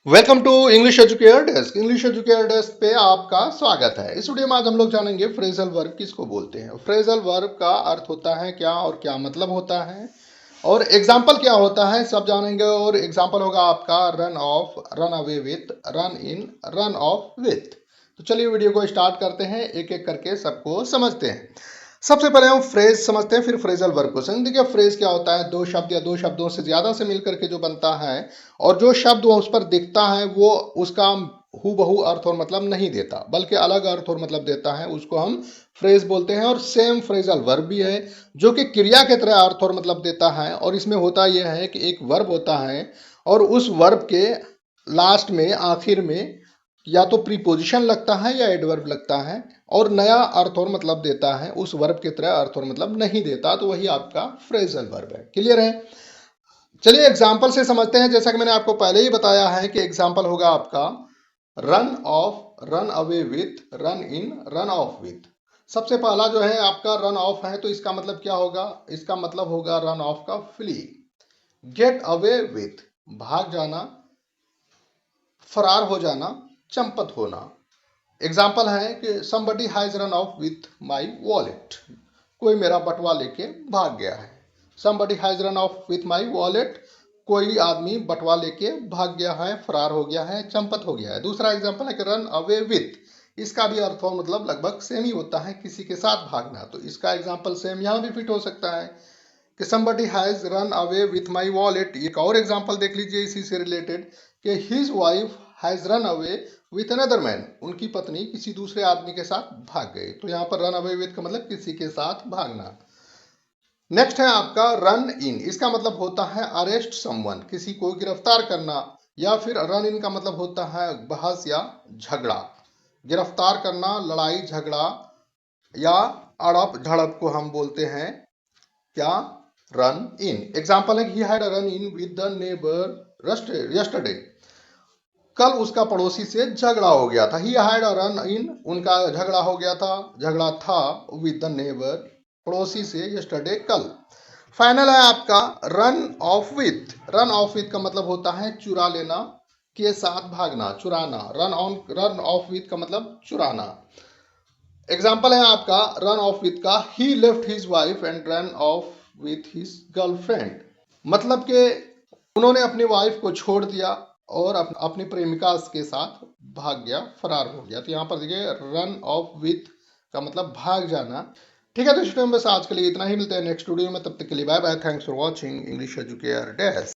Welcome to English Educare desk. English Educare desk पे आपका स्वागत है। इस वीडियो में आज हम लोग जानेंगे फ्रेजल वर्ब किसको बोलते हैं, फ्रेजल वर्ब का अर्थ होता है क्या और क्या मतलब होता है और एग्जाम्पल क्या होता है, सब जानेंगे। और एग्जाम्पल होगा आपका run of, run away with, run in, run off with. तो चलिए वीडियो को स्टार्ट करते हैं, एक एक करके सबको समझते हैं। सबसे पहले हम फ्रेज समझते हैं, फिर फ्रेजल वर्ब को समझेंगे। देखिए फ्रेज क्या होता है, दो शब्द या दो शब्दों से ज्यादा से मिलकर के जो बनता है और जो शब्द उस पर दिखता है वो उसका हूबहू अर्थ और मतलब नहीं देता, बल्कि अलग अर्थ और मतलब देता है, उसको हम फ्रेज बोलते हैं। और सेम फ्रेजल वर्ब भी है जो कि क्रिया के तरह अर्थ और मतलब देता है। और इसमें होता यह है कि एक वर्ब होता है और उस वर्ब के लास्ट में, आखिर में या तो प्रीपोजिशन लगता है या एडवर्ब लगता है और नया अर्थ और मतलब देता है, उस वर्ब की तरह अर्थ और मतलब नहीं देता, तो वही आपका फ्रेजल वर्ब है। क्लियर है? चलिए एग्जाम्पल से समझते हैं। जैसा कि मैंने आपको पहले ही बताया है कि एग्जाम्पल होगा आपका run of, run away with, run in, run off with. सबसे पहला जो है आपका रन ऑफ है, तो इसका मतलब क्या होगा? इसका मतलब होगा रन ऑफ का फ्ली। गेट अवे विथ, भाग जाना, फरार हो जाना, चंपत होना। एग्जाम्पल है कि somebody has run off with my wallet, कोई मेरा बटुआ लेके भाग गया है। somebody has run off with my wallet, कोई आदमी बटुआ लेके भाग गया है, फरार हो गया है, चंपत हो गया है। दूसरा एग्जाम्पल है कि रन अवे विथ, इसका भी अर्थ और मतलब लगभग सेम ही होता है, किसी के साथ भागना। तो इसका एग्जाम्पल सेम यहाँ भी फिट हो सकता है कि somebody has run away with my wallet। एक और एग्जांपल देख लीजिए इसी से रिलेटेड कि his wife has run away with another man, उनकी पत्नी किसी दूसरे आदमी के साथ भाग गई। तो यहाँ पर run away with का मतलब किसी के साथ भागना। नेक्स्ट है आपका रन इन, इसका मतलब होता है अरेस्ट समवन, किसी को गिरफ्तार करना। या फिर रन इन का मतलब होता है बहस या झगड़ा। गिरफ्तार करना, लड़ाई झगड़ा या अड़प झड़प को हम बोलते हैं क्या? Run in. एग्जाम्पल है he had run in with the neighbour yesterday, कल उसका पड़ोसी से झगड़ा हो गया था। ही हैड रन इन, उनका झगड़ा हो गया था, झगड़ा था विद द नेबर, पड़ोसी से, यस्टरडे, कल। फाइनल है आपका run off with. Run off with का मतलब होता है चुरा लेना, के साथ भागना, चुराना। रन ऑफ विथ का मतलब चुराना। एग्जाम्पल है आपका रन ऑफ विथ का ही left his wife and run off with his girlfriend, मतलब कि उन्होंने अपनी वाइफ को छोड़ दिया और अपनी प्रेमिका के साथ भाग गया, फरार हो गया। तो यहाँ पर देखिए रन ऑफ विथ का मतलब भाग जाना। ठीक है, तो इस वीडियो में बस आज के लिए इतना ही। मिलते हैं नेक्स्ट वीडियो में, तब तक के लिए bye bye. Thanks for watching English Educare desk.